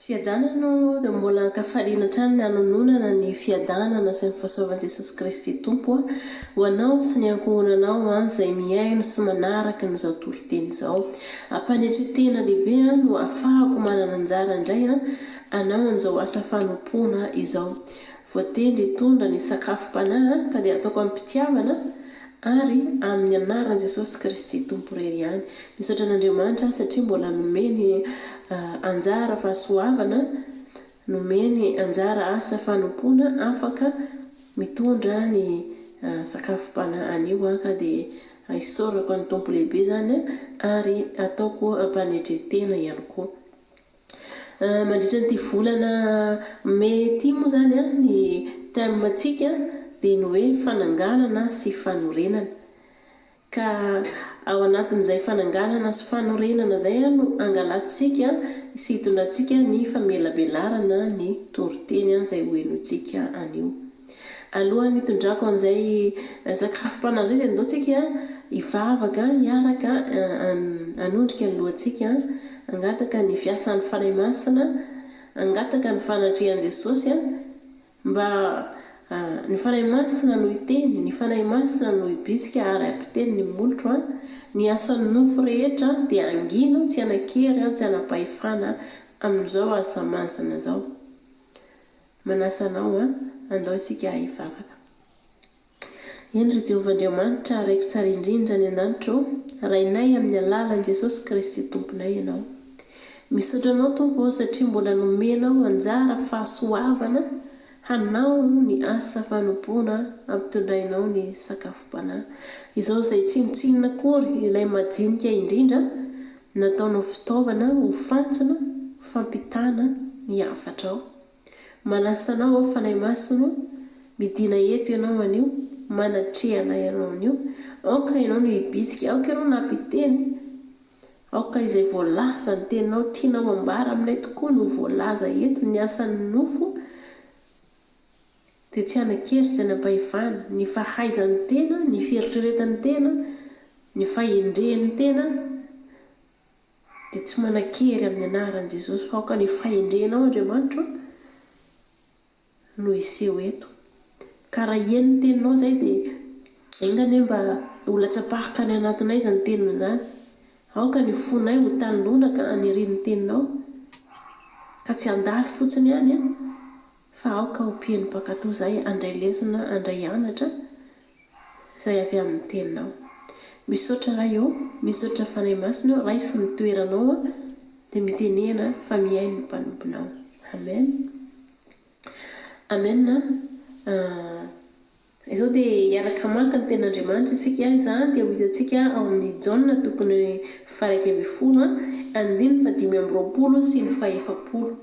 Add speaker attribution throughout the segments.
Speaker 1: Fiadanano dia mbola ankafaliana hatrany ny hanononana ny fiadanana sy ny fahasoavan'i Jesosy Kristy Tompo ho anao sy ny ankohonanao izay miaino sy manaraka n'izao toriteny izao. Ampanetretena lehibe no ahafahako manana anjara indray anao an'izao asa fanompoana izao. Voatendry hitondra ny sakafom-panahy ka dia ataoko amin'ny mpitiavana ary amin'ny anaran'i Jesosy Kristy Tompo irery ihany. Misaotra an'Andriamanitra satria mbola nomeny anjara fahasoavana, nomeny anjara asa fanompoana afaka mitondra ny sakafom-panahy anio ka dia isaorako ny tompo lehibe zany ary ataoko ampanetretena ihany koa. Mandritra nyity volana mety moa zany ny temantsika dia ny hoe fananganana sy fanorenana. Ka ao anatin'izay fananganana sy fanorenana izay no angalantsika sy hitondrantsika ny famelabelarana ny toriteny izay hoenontsika anio. Alohan'ny hitondrako an'izay sakafom-panahy izay dia andaontsika hivavaka hiaraka hanondrika ny lohantsika, hangataka ny fiasan'ny fanahy masina, hangataka ny fanatrehan'i Jesosy mba ny fanahy masina no hiteny, ny fanahy masina no hibitsika ary ampiteny ny molotro ny asan'ny nofo rehetra dia angina tsy anakery tsy anapahefana amin'izao asa masina izao. Manasa anao andao isika hivavaka. Eny ry Jehovah Andriamanitra raiko tsara indrindra ny an-danitro, rainay amin'ny alalan'i Jesosy Kristy Tomponay ianao. Misaotra anao Tompo satria mbola nomenao anjara fahasoavana hanao ny asa fanompoana ampitondrainao ny sakafom-panahy. Izao izay tsy mitsinona akory ilay madinika indrindra nataonao fitaovana ho fantsona fampitana ny hafatrao. Manasa anao fanahy masina, midina eto ianao anio, manatrehana ianao anio, aoka ianao no hibitsika, aoka ianao nampiteny, aoka izay voalaza ny teninao tianao ambara aminay tokoa no voalaza eto ny asan'ny nofo dia tsy anakery tsy anapahefana ny fahaizan'ny tena, ny fieritreretan'ny tena, ny fahendren'ny tena dia tsy manakery amin'ny anaran'i Jesosy fa aoka ny fahendrenao Andriamanitra no iseho eto. Ka raha ieny ny teninao izay dia engany mba holatsapahaka ny anatinay izany teninao izany. Aoka ny fonay ho tanilonaka anirin'ny teninao ka tsy handaly fotsiny ihany fa aoka ho pian'ny mpankatò izay andray lesona, andray anatra izay avy amin'ny teninao. Misaotra raha eo, misaotra fanahy masina eo, raisy ny toeranao dia mitenena fa miaino ny mpanomponao. Amen. Amen. Izao dia hiaraka maka ny ten'Andriamanitra isika izany dia ho hitantsika ao amin'ny Jaona tokony 1:10, andininy 5:20 sy ny 2:20.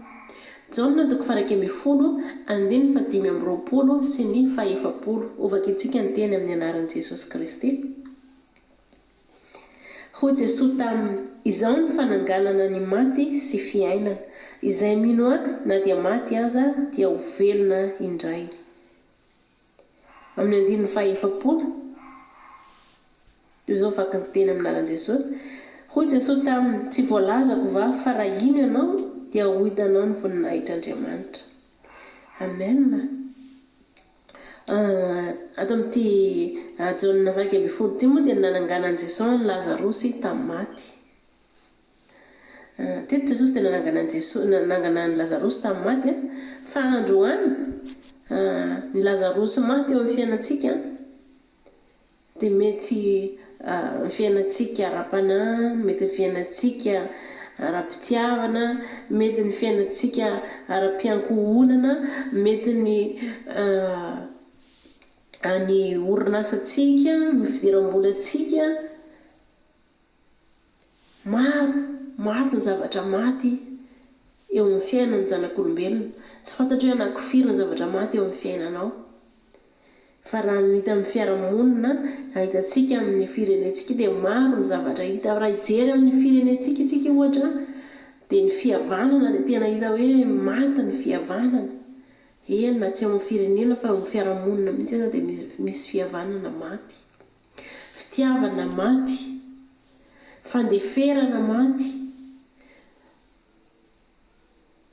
Speaker 1: Jaona tokony 1:10, andininy 5:20 sy ny 2:20. Ovaka itsika ny teny amin'ny anaran'i Jesosy Kristy. Hoy Jesosy taminy, izao ny fananganana ny maty sy fiainana. Izay mino na dia maty aza dia ho velona indray. Amin'ny andininy 2:20 izao vaky ny teny amin'ny anaran'i Jesosy. Hoy Jesosy taminy, tsy voalazako va fa raha ino ianao dia ho hitanao ny voninahitr'Andriamanitra. Amen. Ato amin'ity Jaona 1:20 ity moa dia nananganan'i Jesosy ny Lazarosy tamin'ny maty. Teto Jesosy dia nananganan'i Lazarosy tamin'ny maty fa androany ny Lazarosy maty eo amin'ny fiainantsika dia mety ny fiainantsika ara-panahy, mety ny fiainantsika ara-pitiavana, mety ny fiainantsika ara-piankohonana, mety ny orinasantsika, ny fidiram-bolantsika, maro ny zavatra maty eo amin'ny fiainan'ny zanak'olombelona. Tsy fantatra hoe anankofira ny zavatra maty eo amin'ny fiainanao. Fa raha mita amin'ny fiarahamonina ahitantsika amin'ny firenentsika dia maro ny zavatra hita. Raha hijery amin'ny firenentsika isika ohatra dia ny fihavanana dia tena hita hoe maty ny fihavanana. Na tsy amin'ny firenena fa amin'ny fiarahamonina mihitsy aza dia misy fihavanana maty, fitiavana maty, fandeferana maty,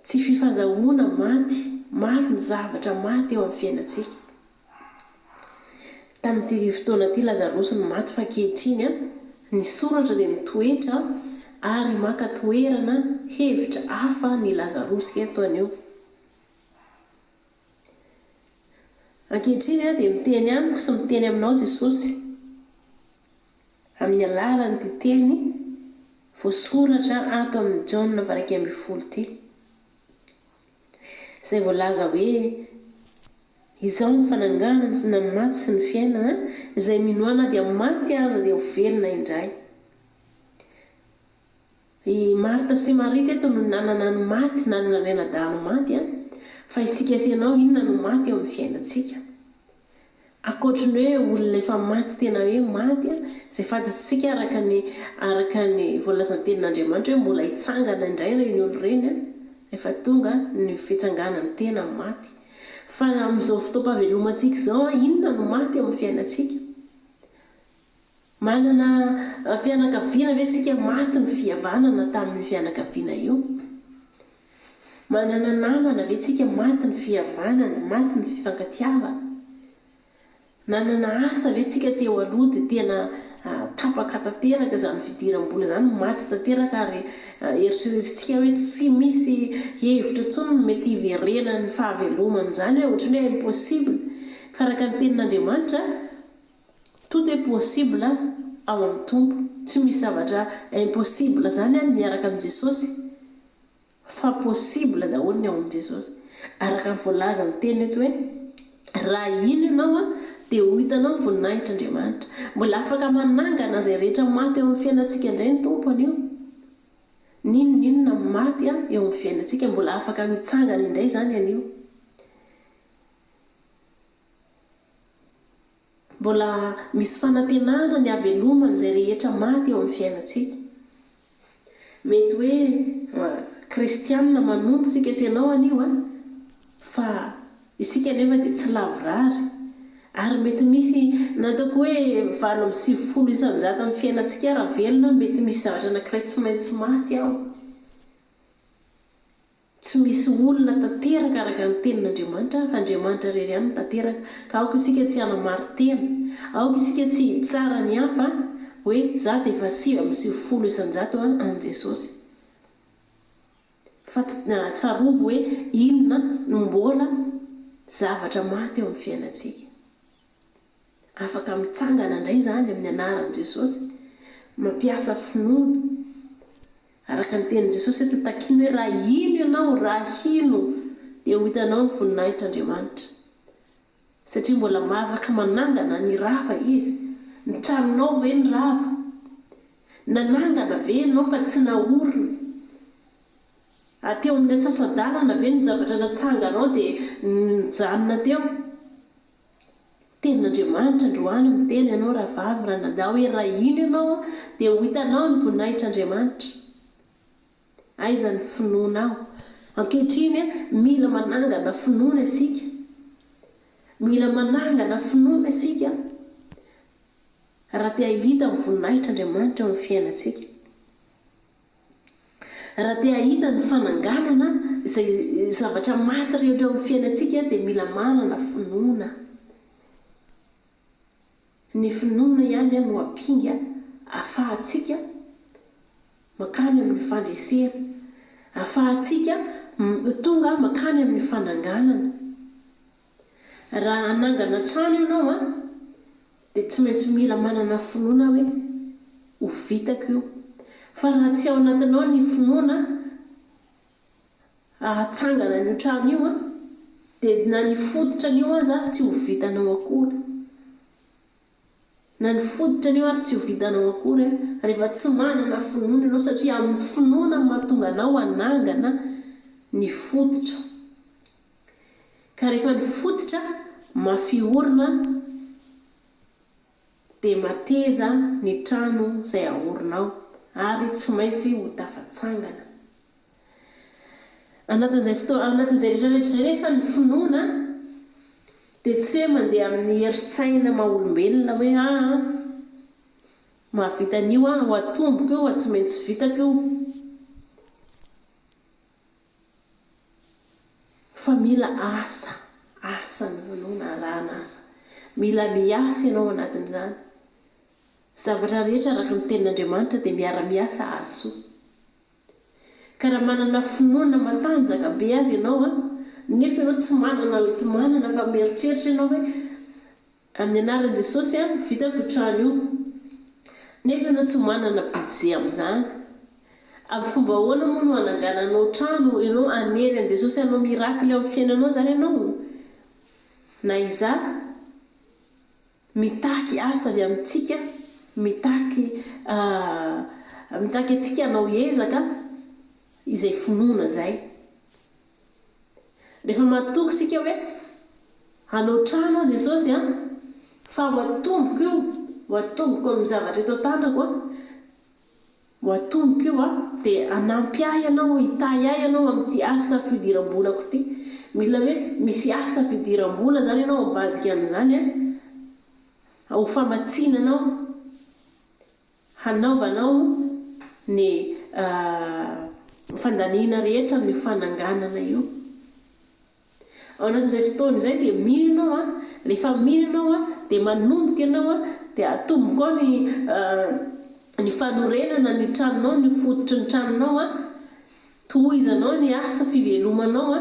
Speaker 1: tsy fifazahoana maty. Maro ny zavatra maty eo amin'ny fiainantsika. Tamin'ity fotoana ity Lazarosy no maty, fa ankehitriny ny soratra dia mitoetra ary maka toerana hevitra hafa ny Lazarosy eto anio. Ankehitriny dia miteny amiko sy miteny aminao Jesosy amin'ny alalan'ny teny voasoratra ato amin'ny Jaona 1:10 ity, izay voalaza hoe izao ny fananganana sy ny maty sy ny fiainana, izay minoana dia maty aza dia ho velona indray. I Marta sy Maria teto no nanana ny maty, nanana renadano maty, fa isika asianao inona no maty eo amin'ny fiainantsika. Ankoatriny hoe olona efa maty tena hoe maty, izay fantatsika araka ny voalazan'ny tenin'Andriamanitra hoe mbola hitsangana indray ireny olo ireny rehefa tonga ny fitsanganany tena maty. Fa amin'izao fotoam-pavelomantsika izao, inona no maty eo amin'ny fiainantsika? Manana fianakaviana ve isika maty ny fihavanana tamin'ny fianakaviana io? Manana namana ve isika maty ny fihavanana, maty ny fifankatiavana? Nanana asa ve isika teo aloha dia tena tapaka tanteraka izany fidiram-bola izany, maty tanteraka ary eritreretintsika hoe tsy misy hevitra intsony no mety hiverenan'ny fahavelomana izany, ohatran'ny hoe impossible. Fa araka ny tenin'Andriamanitra tout est possible ao amin'ny Tompo. Tsy misy zavatra impossible izany miaraka amin'ny Jesosy, fa possible daholo ny ao amin'ny Jesosy. Araka ny voalaza ny teny eto hoe raha ino ianao dia ho hitanao voninahitran'Andriamanitra. Mbola afaka manangana izay rehetra maty eo amin'ny fiainantsika indray ny Tompo anio. Ninona maty eo amin'ny fiainantsika mbola afaka mitsangana indray izany anio. Mbola misy fanantenana ny havelomana izay rehetra maty eo amin'ny fiainantsika. Mety hoe kristianina manompo isika asianao anio, fa isika nefa dia tsy lavorary. Ary mety misy nataoko hoe 990 isan-jato amin'ny fiainantsika raha velona, mety misy zavatra anankiray tsy maintsy maty ao. Tsy misy olona tanteraka araka ny tenin'Andriamanitra, fa Andriamanitra irery ihany tanteraka. Ka aoka isika tsy hanamary-tena, aoka isika tsy hitsara ny hafa hoe za dia efa 990 isan-jato an Jesosy. Fa tsarovo hoe inona no mbola zavatra maty eo amin'ny fiainantsika. Afaka mitsangana indray izany amin'ny anaran'i Jesosy, mampiasa finoana araka ny tenin' Jesosy eto takiny hoe raha ino ianao, raha ino dia ho hitanao ny voninahitran'Andriamanitra. Satria mbola afaka manangana ny rava izy. Ny tranonao ve ny rava? Nanangana ve ianao fa tsy naorina? Ateo amin'ny antsasan-dalana ve ny zavatra natsanganao dia nijanona teo? Tenin'Andriamanitra androany miteny ianao raha vavy, raha nadao hoe raha ino ianao dia ho hitanao ny voninahitran'Andriamanitra. Aiza ny finoana ao? Ankehitriny mila manangana finoana isika. Mila manangana finoana isika raha te hahita ny voninahitran'Andriamanitra eo amin'ny fiainantsika. Raha te hahita ny fananganana izay zavatra maty rehetra eo amin'ny fiainantsika dia mila manana finoana. Ny finoana ihany no hampinga ahafahantsika makany amin'ny fandresena, ahafahantsika tonga makany amin'ny fananganana. Raha hanangana trano ianao dia tsy maintsy mila manana finoana hoe ho vitako io. Fa raha tsy ao anatinao ny finoana ahatsangana ny trano io dia na ny fototra an'io aza tsy ho vitanao akory. na ny foditra anio ary tsy ho vitanao akory rehefa tsy manana finoana ianao satria amin'ny finoana mahatonga anao anangana ny fototra ka rehefa ny fototra mafiorina dia mateza ny trano izay aorinao ary tsy maintsy ho tafatsangana anatin'izay rehetrarehetra zay rehefa ny finoana dia tsy hoe mandeha amin'ny heritsaina maha-olombelona hoe mahavita an'io ho atomboko io tsy maintsy vitako io fa mila asa ny finoana arahana asa mila miasa ianao anatin'izany zavatra rehetra araka ny tenin'Andriamanitra dia miara-miasa azo ka raha manana finoana matanjaka be azy ianao nefa ianao tsy manana fa mieritreritra ianao hoe amin'ny anaran'i Jesosy vitako trano io nefa ianao tsy manana budget amin'izany amin'ny fomba ahoana moa no anangananao trano ianao anery an'i Jesosy anao mirakily amin'ny fiainanao zany ianao na iza mitaky asa avy amintsika mitaky atsika anao ezaka izay finoana zay rehefa matoky sika hoe hanao trano Jesosy fa ho atomboko io ho atomboko amin'ny zavatra eto tanako ho atomboko io dia anampy ahy ianao hitay ahy ianao amin'ity asa fidiram-bolako ity mila hoe misy asa fidiram-bola zany ianao ambadika amin'izany ho famatsinanao hanaovanao ny fandaniana rehetra amin'ny fananganana io ao anatin'izay fotoana izay dia mino ianao rehefa mino ianao dia manomboka ianao dia atomboko ao ny fanorenana ny tranonao ny fototry ny tranonao tohizanao ny asa fivelomanao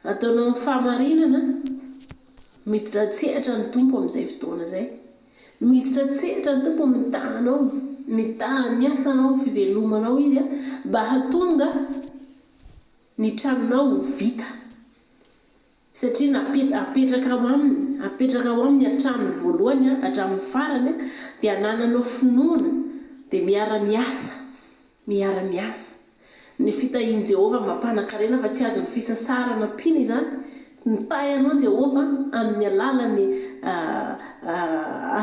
Speaker 1: ataonao ny fahamarinana miditra tsehatra ny tompo amin'izay fotoana zay miditra tsehatra ny tompo mitahanao mitaha ny asanao fivelomanao izy mba hatonga ny tranonao ho vita satria apetraka ao aminy hatramin'ny voalohany hatramin'ny farany dia anananao finoana dia miara-miasa ny fitahian' Jehovah mampanankarena fa tsy azo ny fisasarana piny izany nitay anao Jehovah amin'ny alalan'ny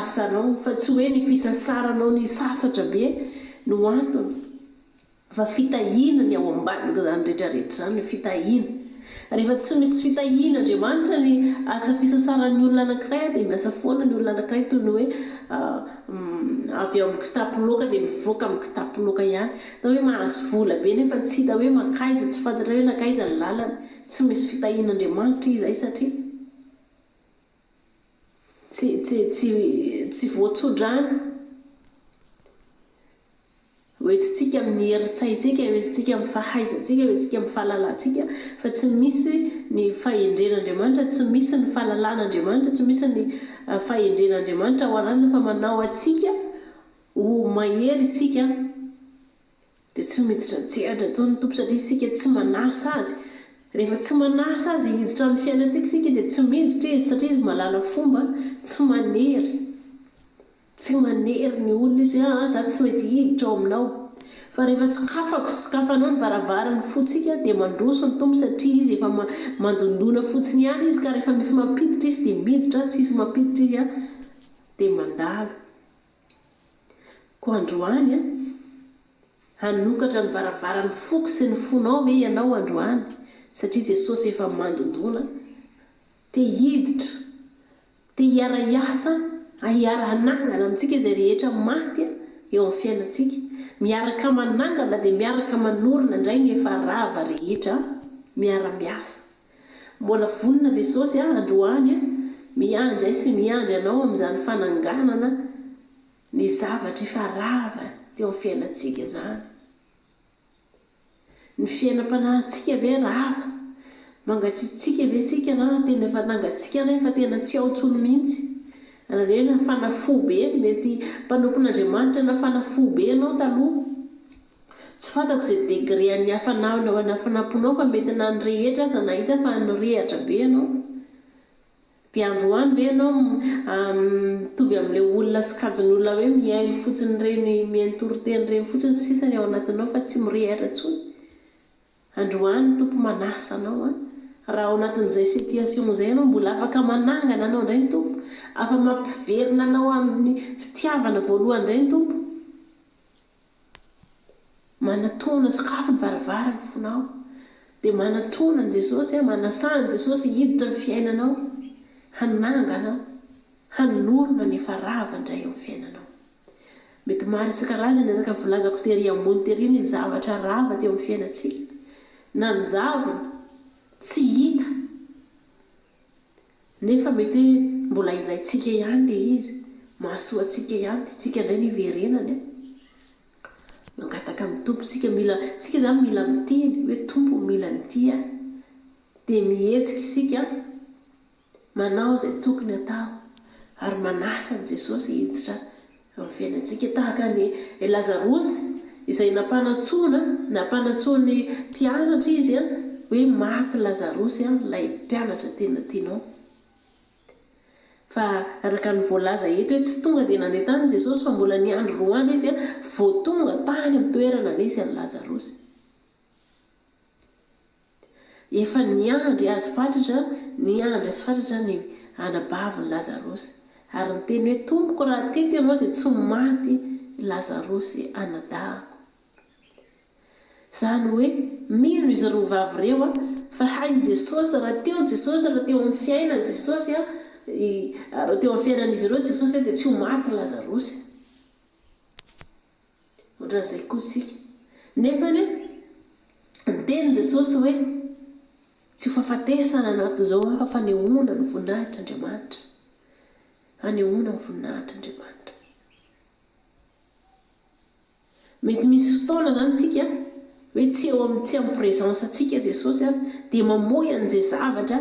Speaker 1: asanao fa tsy hoe ny fisasaranao ny sasatra be no antony fa fitahiana ao ambadika zany rehetrarehetra zany ny fitahiana rehefa tsy misy fitahiana Andriamanitra ny asa fisasaran'ny olona anankiray dia miasa foana ny olona anankiray toy ny hoe avy amin'ny kitapo loaka dia mivoaka amin'ny kitapo loaka ihany na hoe mahazo vola be nefa tsy hita hoe makaiza tsy fantatra hoe nakaiza ny lalany tsy misy fitahian'Andriamanitra izay satria tsy voatsodrany hoentintsika amin'ny heritsaintsika hoentintsika amin'ny fahaizantsika hoentintsika amin'ny fahalalantsika fa tsy misy ny fahendren'Andriamanitra tsy misy ny fahalalàn'Andriamanitra tsy misy ny fahendren'Andriamanitra ho ananjy fa manao atsika ho mahery isika dia tsy miditra tsehatra toy ny tompo satria isika tsy manasa azy rehefa tsy manasa azy hiditra amin'ny fiainantsika isika dia tsy miditra izy satria izy malala fomba tsy manery ny olona izy hoe za tsy mety hiditra ao aminao fa rehefa sokafanao ny varavarany fotsika dia mandroso ny tompo satria izy efa mandondona fotsiny ihany izy ka rehefa misy mampiditra izy dia miditra tsy isy mampiditra izy dia mandalo ko androany hanokatra ny varavarany foko sy ny fonao hoe ianao androany satria Jesosy efa mandondona dia hiditra dia hiara-iasa hiara-hanangana amintsika izay rehetra maty eo amin'ny fiainantsika miaraka manangana dia miaraka manorina indray ny efa rava rehetra miara-miasa mbola vonona Jesosy androany miandry sy miandry anao amin'izany fananganana ny zavatra efa rava teo amin'ny fiainantsika zany ny fiainam-panahintsika ve rava mangatsitsika ve tsika na tena efa nangatsika nefa tena tsy ao intsony mihitsy rena fanafo be mety mpanompon'Andriamanitra na fanafo be anao taloha tsy fantako izay degré any hafanamponao fa mety na ny rehetra aza nahita fa nyrehatra be anao dia androany ve ianao mitovy amin'ilay olona sokajin'olona hoe miaino fotsiny reny miaintoroteny reny fotsiny sisany ao anatinao fa tsy mirehatra ntsony. Androany tompo manasa anao raha ao anatin'izay situation izay ianao mbola afaka manangana anao indray ny tompo, afa mampiverina anao amin'ny fitiavana voalohany indray ny tompo, manatona sokafo ny varavara ny fonao, dia manatona an Jesosy, manasana Jesosy hiditra ny fiainanao, hanangana, hanorona ny farava indray eo amin'ny fiainanao. Mety maro isan-karazany azaka volazako tery ambony tery ny zavatra rava teo amin'ny fiainantsika, na ny zavona tsy hita nefa mety mbola ilayntsika ihany le izy, mahasoa antsika ihany tsika indray ny iverenany. Mangataka amin'ny tompo tsika zany mila miteny hoe tompo mila nitya, dia mihetsika isika manao izay tokony atao ary manasa an Jesosy hiditra amin'ny fiainantsika, tahaka ny Lazarosy izay nampanatsoany mpianatra izy hoe maty Lazarosy ilay mpianatra tena tianao. Fa araka ny voalaza eto hoe tsy tonga dia nandeha tany Jesosy fa mbola ny andro roa andro izy vao tonga tany amin'ny toerana nisy an'i Lazarosy. Efa niandry azy fatratra ny anabavin'i Lazarosy ary niteny hoe tompoko raha teto ianao dia tsy maty Lazarosy anadahako. Izany hoe mino izy roa vavy ireo fa hainy Jesosy raha teo amin'ny fiainana Jesosy raha teo amin'ny fiainan'izy ireo Jesosy dia tsy ho maty Lazarosy. Ohatran'izay koa isika nefa niteny Jesosy hoe tsy ho fahafatesana anatin'izao fa hanehoana ny voninahitr'Andriamanitra, hanehoana ny voninahitr'Andriamanitra. Mety misy fotoana zany tsika hoe tsy amin'ny présence antsika Jesosy dia mamoy an'izay zavatra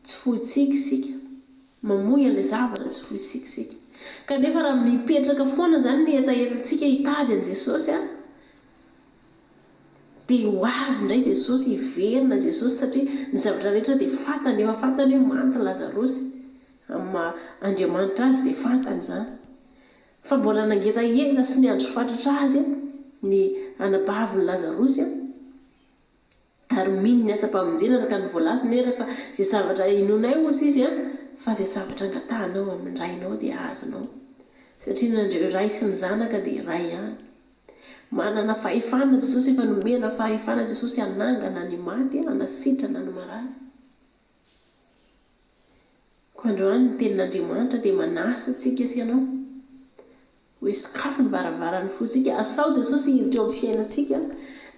Speaker 1: tsy fohitsika isika, mamoy an'ilay zavatra tsy fohitsika isika. Kanefa raha mipetraka foana zany ny etaetantsika hitady an Jesosy dia ho avy indray Jesosy, hiverina Jesosy satria ny zavatra rehetra dia fantany, efa fantany hoe maty Lazarosy. Amin'ny Andriamanitra azy dia fantany izany. Fa mbola nangetaheta sy ny andro fatratra azy ny anabavin'i Lazarosy ary mino ny asa-pamonjena araka ny voalaza nefa izay zavatra inonay ozy izy fa izay zavatra angatahanao amin'ny rainao dia azonao, satria ny ray sy ny zanaka dia ray ihany. Manana fahefana Jesosy, efa nomena fahefana Jesosy hanangana ny maty, hanasitrana ny marary. Koa androany ny tenin'Andriamanitra dia manasa antsika sy ianao hoe sokafo ny varavaran'ny fosika, asao Jesosy hiditra eo amin'ny fiainantsika,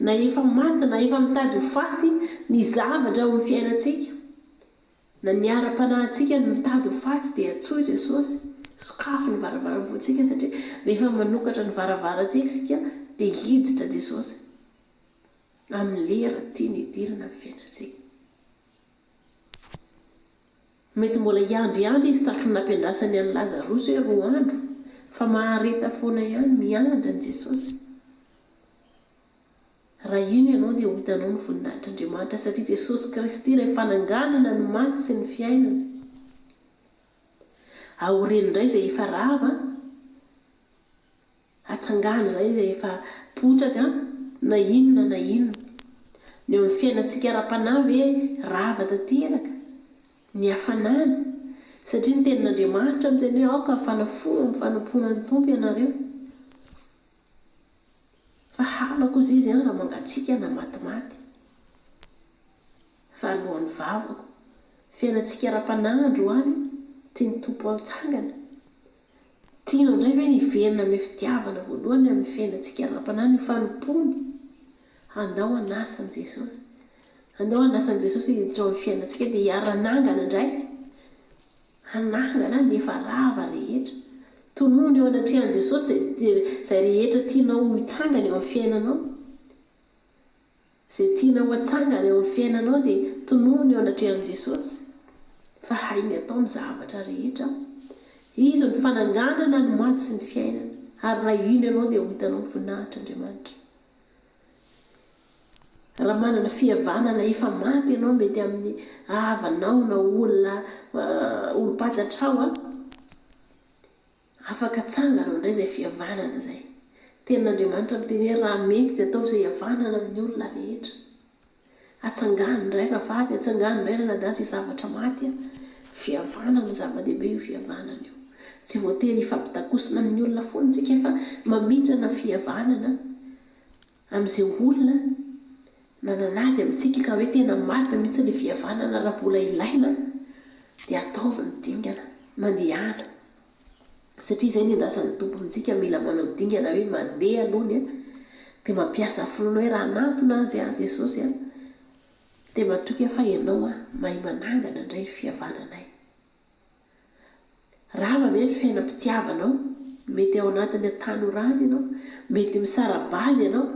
Speaker 1: na efa maty na efa mitady ho faty ny zavatra ao amin'ny fiainantsika, na ny ara-panahintsika ny mitady ho faty dia atsoy Jesosy, sokafo ny varavaran'ny fosika, satria rehefa manokatra ny varavarantsika isika dia hiditra Jesosy amin'ny lera tiany hidirana amin'ny fiainantsika. Mety mbola iandry izy tahaka ny nampiandrasany an'i Lazarosy hoe roa andro, fa mahareta foana ihany miandry an Jesosy. Raha ino ianao dia ho hitanao ny voninahitr'Andriamanitra, satria Jesosy Kristy ilay fananganana ny maty sy ny fiainana. Aoreny indray izay efa rava, atsangana izay izay efa potraka na inona. Ny eo amin'ny fiainantsika ara-panahy hoe rava tanteraka ny hafanana, satria ny tenin'Andriamanitra miteny hoe aoka fanampoana ny tompo ianareo. Fa halako izy raha mangatsiaka na matimaty. Fa alohan'ny vavako fiainantsika ara-panahy androany tiany tompo atsangana. Tianao indray ve ny hiverina amin'ny fitiavana voalohany amin'ny fiainantsika ara-panahy, ny fanompony? Andao hanasa an Jesosy, andao hanasa an Jesosy hiditra ao amin'ny fiainantsika dia hiara-nangana indray, hanangana ny efa rava rehetra, tonoiny eo anatrehan Jesosy izay rehetra tianao hitsangana eo amin'ny fiainanao, izay tianao hatsangana eo amin'ny fiainanao dia tonoiny eo anatrehan Jesosy, fa hainy atao ny zavatra rehetra. Izy ny fananganana ny maty sy ny fiainana, ary raha ino ianao dia ho hitanao ny voninahitr'Andriamanitra. raha manana fihavanana efa maty ianao mety amin'ny havanao na olona olo-patatrao a afaka atsanganao indray izay fihavanana izay. Tenin'Andriamanitra miteny hoe raha mety dia ataovy izay havanana amin'ny olona rehetra. Atsangano indray raha vavy, atsangano indray raha nadasy zavatra maty a, fihavanana zava-dehibe io fihavanana io. Tsy voatery ifampitakosina amin'ny olona foana tsika fa mamindrana fihavanana amin'izay olona nananady amintsika ka hoe tena maty mihitsy ilay fihavanana raha mbola ilaina dia ataovy ny dingana mandehana. Satria izay ny andasan'ny tompo amintsika mila manao dingana hoe mandeha alohany dia mampiasa finoana hoe raha nantona azy a Jesosy a dia matoky fa ianao mahay manangana indray fihavananay. Rava ve ny fiainam-pitiavanao, mety ao anatin'ny tanyorany ianao, mety misarabaly ianao,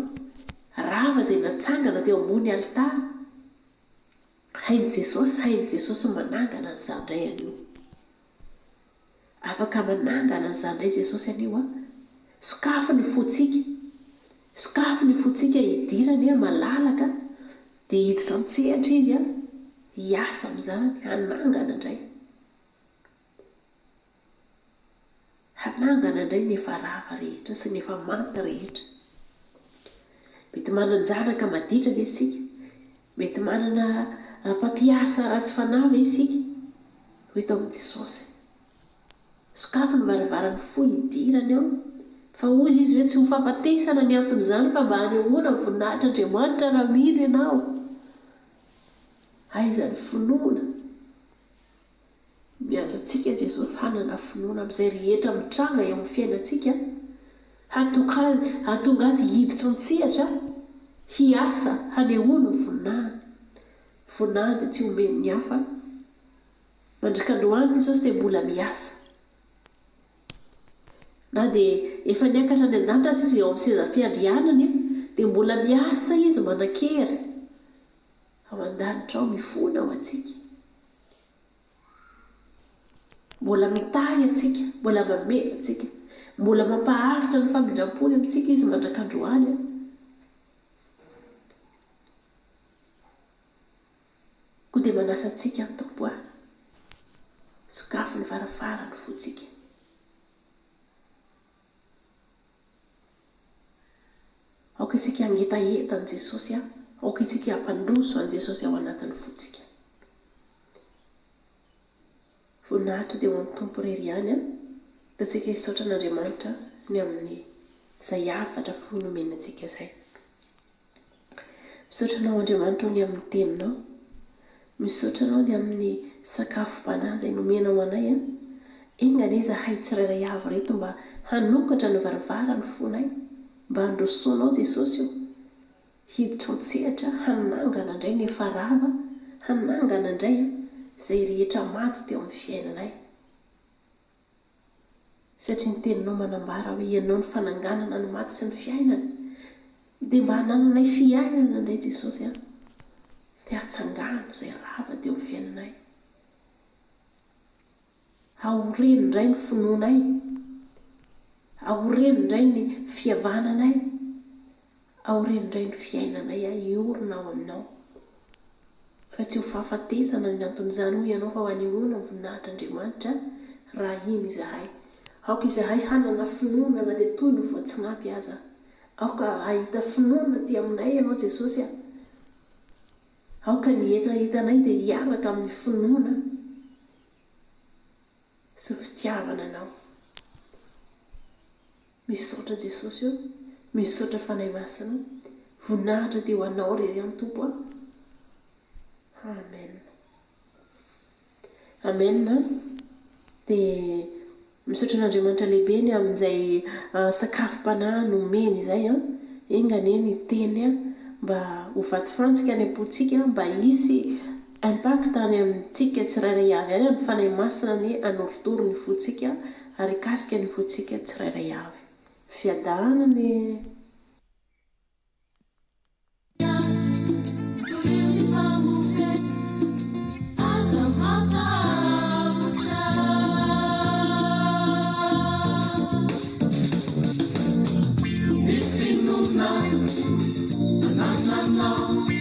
Speaker 1: rava izay natsangana teo ambony alitara, hain'i Jesosy manangana an'izandray anio. Afaka manangana an'izandray Jesosy anio sokafo ny fotsika hidirany malalaka dia hiditra mitsehatra izy hiasa amin'izany hanangana indray. Hanangana indray ny efa rava rehetra sy ny efa maty rehetra. Mety manan-janaka maditra ve isika? Mety manana mpampiasa ratsy fanahy ve isika? Ho eto amin'i Jesosy. Sokafo ny varavarany fo hidirany ao, fa ozy izy hoe tsy ho fahafatesana ny antony izany fa mba hanehoana voninahitra Andriamanitra raha mino ianao. Aizany finoana. Miazo antsika Jesosy hanana finoana amin'izay rehetra mitranga eo amin'ny fiainantsika, hatonga azy hiditra mitsehatra, hiasa, hanehoana voninahiny. Voninahiny dia tsy omeny ny hafa. Mandrikandroany Jesosy dia mbola miasa. Na dia efa niakatra any an-danitra izy eo amin'ny seza fiandrianany dia mbola miasa izy manan-kery. Ao an-danitra ao mifona ao antsika. Mbola mitahy antsika, mbola mamela antsika, mbola mampaharitra ny famindram-pony amintsika izy mandrakandroany. Koa dia manasa antsika ny tompo sokafo ny varavarany fotsika. Aoka isika hangetaeta an' Jesosy aoka isika hampandroso an' Jesosy ao anatin'ny fotsika. Voninahitra dia ho amin'ny tompo irery ihany dia tsika hisaotra an'Andriamanitra ny amin'ny izay hafatra fo nomena antsika izay. Misaotra anao Andriamanitra ny amin'ny teninao, misaotra anao ny amin'ny sakafom-panahy izay nomenao anay engany izahay tsirairay avy reto mba hanokatra ny varavarany fonay, mba handrosoanao Jesosy io hiditra mitsehatra, hanangana indray ny efa rava, hanangana indray izay rehetra maty teo amin'ny fiainanay. Satria ny teninao manambara hoe ianao ny fananganana ny maty sy ny fiainana, dia mba hanananay fiainana indray Jesosy dia hatsangano izay rava teo amin'ny fiainanay. Aoreny indray ny finoanay, aoreny indray ny fihavananay, aoreny indray ny fiainanay iorina ao aminao. Fa tsy ho fahafatesana ny anton'izany ho ianao fa ho hanehoana ny voninahitr'Andriamanitra raha ino izahay. Aoka izahay hanana finoana na dia toy ny voatsinampy aza. Aoka ahita finoana ty aminay ianao Jesosy aoka ny hitanay dia hiaraka amin'ny finoana sy fitiavana anao. Misaotra Jesosy misaotra fanahy masina, voninahitra dia ho anao irery amin'ny tompo Amen. Amen. Dia misaotra an'Andriamanitra lehibe ny amin'izay sakafom-panahy nomeny izay engany ny teny mba ho vaty fantsika any am-pontsika mba hisy impact any amintsika tsirairay avy any ny fanahy masina ny hanorotoro ny fontsika ary hikasika ny fontsika tsirairay avy. Fiadahana ny
Speaker 2: no, no, no, no.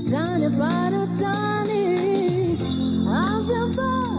Speaker 2: Tani para tani, azaba.